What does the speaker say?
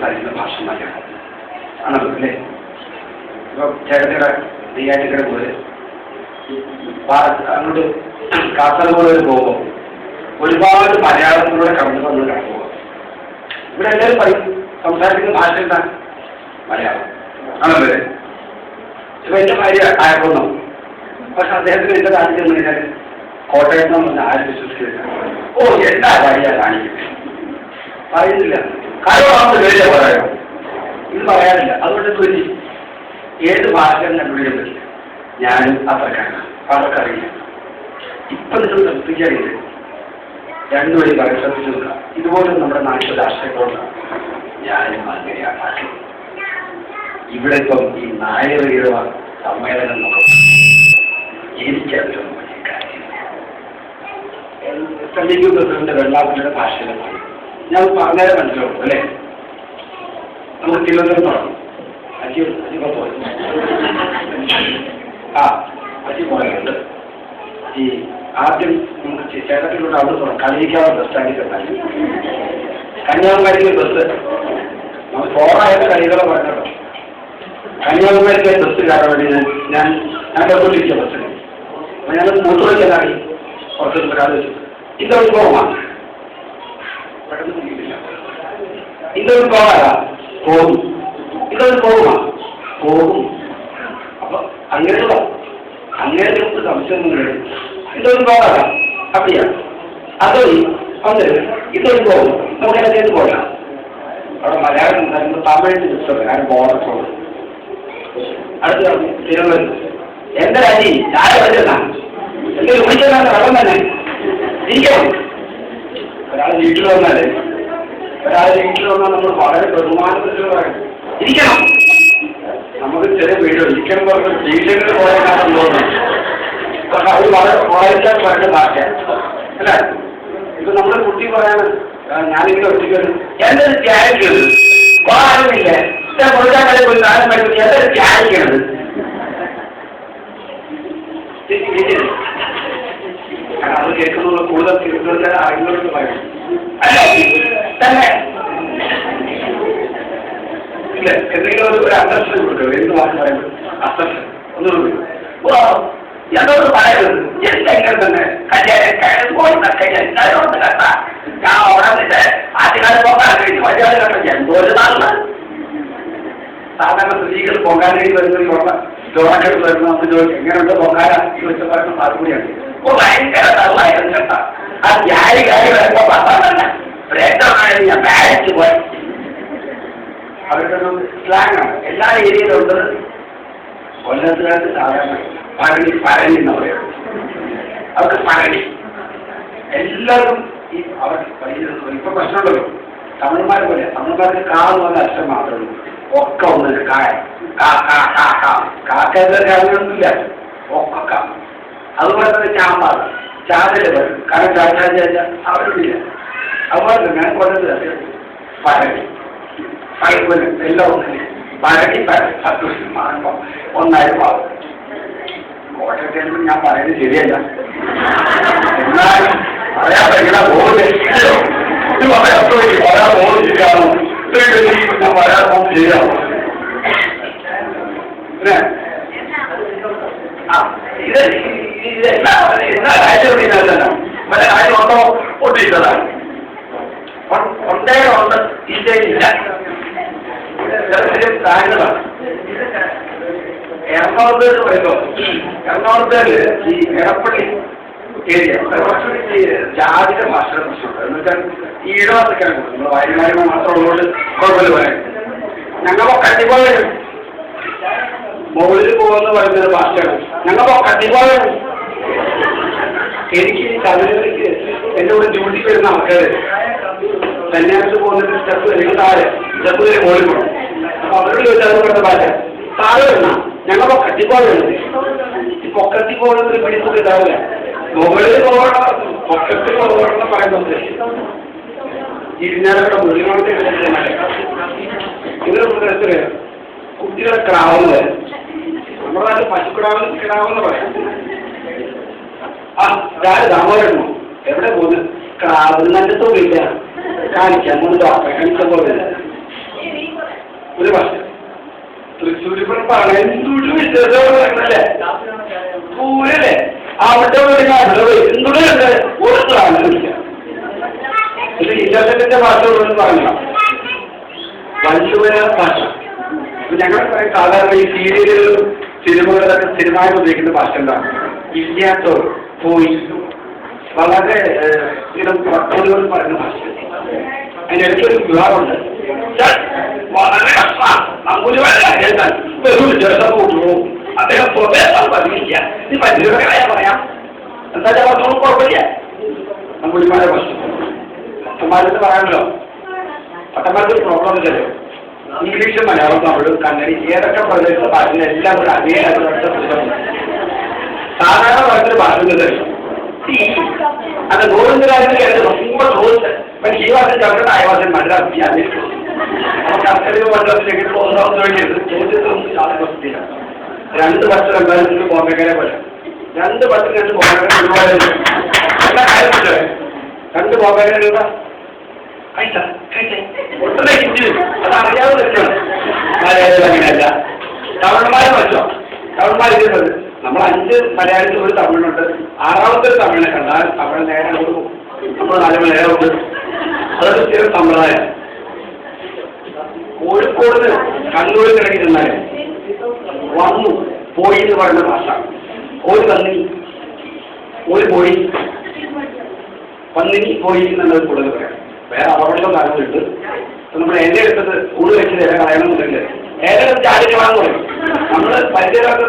സംസാരിക്കുന്ന ഭാഷ മലയാളം ആണല്ലോ അല്ലേ? ഇപ്പൊ ചേട്ടയുടെ നെയ്യാറ്റിക്കര പോലെ അങ്ങോട്ട് കാസർഗോഡ് വരെ പോകുമ്പോൾ ഒരുപാട് മലയാളത്തിലൂടെ കടന്നു വന്ന് കിടക്കുക. ഇവിടെ എല്ലാവരും പറയും സംസാരിക്കുന്ന ഭാഷ എന്താ? മലയാളം ആണല്ലേ? ഇപ്പൊ എന്റെ ഭാര്യ ആയപ്പോന്നോ, പക്ഷെ അദ്ദേഹത്തിന് എന്റെ നാട്ടിൽ ചെന്ന് കഴിഞ്ഞാൽ കോട്ടയത്ത് നിന്ന് ആരും വിശ്വസിക്കില്ല. ഓ എന്താ ഭാര്യ കാണിക്കുന്നത് പറയുന്നില്ല. കാരണം നമുക്ക് വേറെ പറയാം, ഇത് പറയാറില്ല. അതുകൊണ്ട് ചോദിച്ചു ഏത് ഭാഷയും കണ്ടുപിടിക്കാൻ പറ്റില്ല. ഞാനും അത്രക്കാരാണ്, അവർക്കറിയില്ല. ഇപ്പൊ നിങ്ങൾ ശ്രദ്ധിക്കാറില്ല, രണ്ടുപേരും കാര്യം ശ്രദ്ധിച്ചു നോക്കുക. ഇതുപോലെ നമ്മുടെ നാട്ടിലെ രാഷ്ട്രീയത്തോട് ഞാനും അങ്ങനെയാണ്. ഇവിടെ ഇപ്പം ഈ നായർ ഈഴവ സമ്മേളനം നോക്കും, എനിക്കതിലൊന്നും വലിയ കാര്യമില്ല. തെലുങ്ക് പ്രസിഡന്റ് വെള്ളാപ്പള്ളിയുടെ ഭാഷയിലും ഞാൻ പറഞ്ഞാലേ മനസ്സിലാവും അല്ലേ? നമുക്ക് തിരുവനന്തപുരം തുടങ്ങും. അജി പോയുണ്ട്. ഈ ആദ്യം നമുക്ക് ചേട്ടത്തിലൂടെ അവിടെ തുടങ്ങും. കളിയിക്കാവ് ബസ് സ്റ്റാൻഡിൽ ചെന്നാൽ കന്യാകുമാരിക്ക് ബസ് നമ്മൾ ഫോറായിട്ട് കളികളെ പറഞ്ഞോ. കന്യാകുമാരിക്ക് ബസ് കയറാൻ വേണ്ടി ഞാൻ ബസ്സിലിരിക്കുക ബസ്സിൽ. അപ്പൊ ഞാൻ മൂത്തോടെ ചെന്നാടി കുറച്ച് ഒരാൾ വെച്ചു ഇതൊരു പോകാം, പെട്ടെന്ന് പിടിക്കില്ല. ഇതൊരു പോകാതാ പോകും, ഇതൊരു പോകുമാ പോകും. അപ്പൊ അങ്ങനെയുള്ള നമുക്ക് സംശയമൊന്നും ഇതൊരു പോകാതാ അപ്പടിയാ അതൊരു അത് ഇതൊരു പോകും. നമുക്ക് അതിനകത്ത് പോകാം. അവിടെ മലയാളം സംസാരിക്കുമ്പോൾ തമിഴിന് പുസ്തകം ഞാൻ ബോർഡർ പോകും. അടുത്ത തിരുവനന്തപുരം എന്റെ അരി ചായ വരുന്ന എന്തെങ്കിലും വിളിച്ചാൽ വെള്ളം തന്നെ ഇരിക്കണം. ഒരാൾ വീട്ടിൽ വന്നാൽ നമ്മൾ വളരെ ബഹുമാനത്തിൽ പറയണം ഇരിക്കണം. നമുക്ക് ചെറിയ വീഡിയോ ഇരിക്കണം പറഞ്ഞ വീട്ടിൽ പോയാൽ തോന്നുന്നു. പക്ഷെ അത് വളരെ വായിച്ചാൽ വേണ്ട ഭാഷ അല്ലേ? ഇപ്പൊ നമ്മുടെ കുട്ടി പറയാണ് ഞാനിങ്ങനെ ഒറ്റയ്ക്ക് എന്തൊരു ത്യാഗിക്കരുത് ആരുമില്ല കൊടുക്കാൻ ഒരു കാലം പഠിപ്പിച്ച് എന്തൊരു ത്യാഗിക്കരുത്. അത് കേൾക്കുന്ന കൂടുതൽ തിരുവനന്തപുരത്തെ അറിയുന്നവർക്ക് പറയും അല്ലേ തന്നെ ഇല്ല എന്തെങ്കിലും ഒരു അന്തർഷൻ കൊടുക്കുക. എന്ത് വാക്ക് പറയുന്നത് അന്തർഷൻ ഒന്നും എന്നോട് പറയുന്നത് എന്തെങ്കിലും തന്നെ ഞാൻ ഓടാന്നിട്ട് ആദ്യകാലം പോകാൻ കഴിഞ്ഞു വലിയ എന്തോ ഒരു നാള് സാധാരണ സ്ത്രീകൾ പൊങ്കാല വരുന്ന ജോറാക്കെട്ട് വരുന്ന നമ്മൾ ചോദിച്ചു എങ്ങനെയുണ്ട് പൊങ്കാല ചോദിച്ച പറയുന്ന മറുപടിയാണ് ഓ ഭയങ്കര തള്ളായിരുന്നു കേട്ടാ. ആ ധ്യാനി കാര്യം വരുമ്പോ പത്താമല്ല പ്രേക്ഷകനായിരുന്നു ഞാൻ ബാരിച്ച് പോയി. അവരുടെ സ്ലാങ് ആണ് എല്ലാ ഏരിയയിലുണ്ട്. കൊല്ലത്തുകാർക്ക് സാധാരണ പരണി എന്ന് പറയുന്നത് അവർക്ക് പരണി എല്ലാവർക്കും ഈ അവർ ഇപ്പൊ പ്രശ്നമുണ്ടല്ലോ. തമിഴ്മാർ പോലെ തമിഴ്മാർക്ക് കാന്ന് പറഞ്ഞ അക്ഷരം മാത്രമേ ഉള്ളൂ. ഒക്കെ ഒന്നില്ല കായ കാക്കൊന്നുമില്ല ഒക്കെ. അതുപോലെ തന്നെ ചാമ്പാർ ചാതില് വരും. കാരണം ചാച്ചാച്ച അവരില്ല. അതുപോലെ തന്നെ കൊല്ലത്ത് പരണി പൈപ്പന് എല്ലാം ഒന്നില്ല. പരണി സന്തോഷം മാറുമ്പോൾ ഒന്നായി മാറും. കോട്ടയത്തിൽ ഞാൻ പറയുന്നത് ശരിയല്ല, എന്നാലും പറയാൻ പറ്റില്ല. പോകുന്നില്ലല്ലോ പറയാൻ പോകുന്നത് ശരിയാണോ? ഞാൻ പറയാൻ പോകുന്നത് ശരിയാണോ? എല്ലാ കാര്യം ഇതിനകത്തല്ല. പല കാര്യം ഉണ്ടോ ഒട്ടിട്ടതാണ്. ഒന്നേ ഉണ്ട് ഇല്ല താഴ്ന്നതാണ്. എറണാകുളത്തേക്ക് പറയുമ്പോൾ എറണാകുളത്തേക്ക് ഈ എടപ്പള്ളി ഏരിയ ജാതിക ഭാഷയുടെ പ്രശ്നമുണ്ട്. എന്ന് വെച്ചാൽ ഈ ഇടവത്തൊക്കെയാണ് നമ്മൾ വയനാട് മാത്രം ഉള്ളതുകൊണ്ട് കുഴപ്പമില്ല പറയാൻ. ഞങ്ങളോ കട്ടിപ്പോഴും മുകളിൽ പോകുന്ന പറയുന്നൊരു ഭാഷയാണ്. ഞങ്ങളോ കട്ടിപ്പോഴും എനിക്ക് ശബരിമലയ്ക്ക് എൻ്റെ കൂടെ ഡ്യൂട്ടിക്ക് വരുന്ന ആൾക്കാർ സന്യാസത്തിൽ പോകുന്നതിന് സ്റ്റെപ്പ് അല്ലെങ്കിൽ താഴെ സ്റ്റെപ്പ് വരെ മുകളിൽ പോകണം. അപ്പൊ അവരോട് ചോദിച്ചാൽ പറയുന്ന ഭാഷ താഴെ വരുന്ന ഞങ്ങളോ കട്ടിപ്പോഴുണ്ട്. ഈ പൊക്കത്തി പോകുന്നത് പിടിച്ചത് ഇതാവില്ല. മുകളിൽ പോകണം പൊക്കത്തിൽ പോകണം പറയുന്നത് ഇരിഞ്ഞാലൊക്കെ മുഴുവനോട്ട് ഇതിനെ പ്രദേശത്ത് കുട്ടികളെ കിടാവുന്നത് നമ്മുടെ നാട്ടിൽ പശുക്കിടാവെന്ന് പറയാം. ആ ദാമോദരനോ എവിടെ പോകുന്നത്? കിടാവുന്നതിൻ്റെ തുകയില്ല കാണിക്കാൻ കാണിച്ച പോലെ സൂര്യപ്രഭാണ് എന്തൊരു വിശേഷമല്ലേ പൂരല്ലേ അവിടെ എന്തുകൊണ്ട് ഒരു സാധനമില്ല ഇത് ഇന്നസെന്റിന്റെ ഭാഷ ഉള്ളതെന്ന് പറഞ്ഞ വഞ്ചുവര ഭാഷ. ഞങ്ങൾ സാധാരണ ഈ സീരിയലുകളും സിനിമകളിലൊക്കെ സ്ഥിരമായി ഉപയോഗിക്കുന്ന ഭാഷ എന്താണ്? ഇല്ലാത്തോ പോയി വളരെ ഇങ്ങനെ പ്രത്തോടുകൾ പറയുന്ന ഭാഷ. അതിൻ്റെ ഇടയ്ക്കൊരു വിഭാഗമുണ്ട് വളരെ അദ്ദേഹം പറഞ്ഞില്ല നീ പഞ്ചുകാരായ പറയാം എന്താ പറഞ്ഞോളൂ കുഴപ്പമില്ല. നമ്പൂരിമാരെ ഭാഷ പട്ടന്മാരെന്ന് പറയാമല്ലോ. പട്ടന്മാർക്ക് ഒരു പ്രോബ്ലം ഇല്ലല്ലോ. ഇംഗ്ലീഷ് മലയാളം തമിഴ് കന്നഡി ഏതൊക്കെ പ്രദേശത്തെ ഭാഷയിൽ എല്ലാം കൂടെ അതേ സാധാരണ പറയുന്നൊരു ഭാഷ அந்த கோவிந்தராஜனுக்கு எனக்கு ரொம்ப close. But he was a doctor, I was in Madras. നമുക്ക് അത്രയും വർഷത്തിലേക്ക് പോകുന്ന വേണ്ടിയത് ചോദ്യത്തിലൊന്നും സാധനം വസ്തുത 2 വർഷം എന്തായാലും ബോംബെക്കാരെ പോലെ 2 വർഷം 2 ബോംബെക്കാരെ എല്ലാ കാര്യമില്ലേ 2 ബോംബെക്കാരെ രൂപ ഒട്ടനെ ഹിന്ദി അത് അറിയാതെ തെറ്റാണ്. മലയാളികൾ അങ്ങനെയല്ല. തമിഴന്മാരെ വെച്ചോ തമിഴന്മാർ നമ്മൾ 5 മലയാളികൾ ഒരു തമിഴുണ്ട്. 6ാമത്തെ തമിഴിനെ കണ്ടാൽ തമിഴ് നേരെ കൊടുക്കും. നമ്മൾ 4 നേരമുണ്ട്. അതൊക്കെ സ്ഥിരം സമ്പ്രദായം. കോഴിക്കോട് കണ്ണൂരിൽ ഇറങ്ങിയിരുന്നാൽ വന്നു പോയി എന്ന് പറയുന്ന ഭാഷ. ഒരു പന്നിനി ഒരു പോയി പന്നിനി പോയി എന്നുള്ളത് കൂടുതൽ പറയാം. വേറെ അപകടങ്ങളും കാര്യങ്ങളുണ്ട്. നമ്മൾ എന്നെ എടുത്തത് കൂടുതൽ വെച്ച് കളയണമെന്നുണ്ടെങ്കിൽ ഏതെങ്കിലും ചാടിക്ക് വാങ്ങും. നമ്മൾ പരിചയമാക്കുന്ന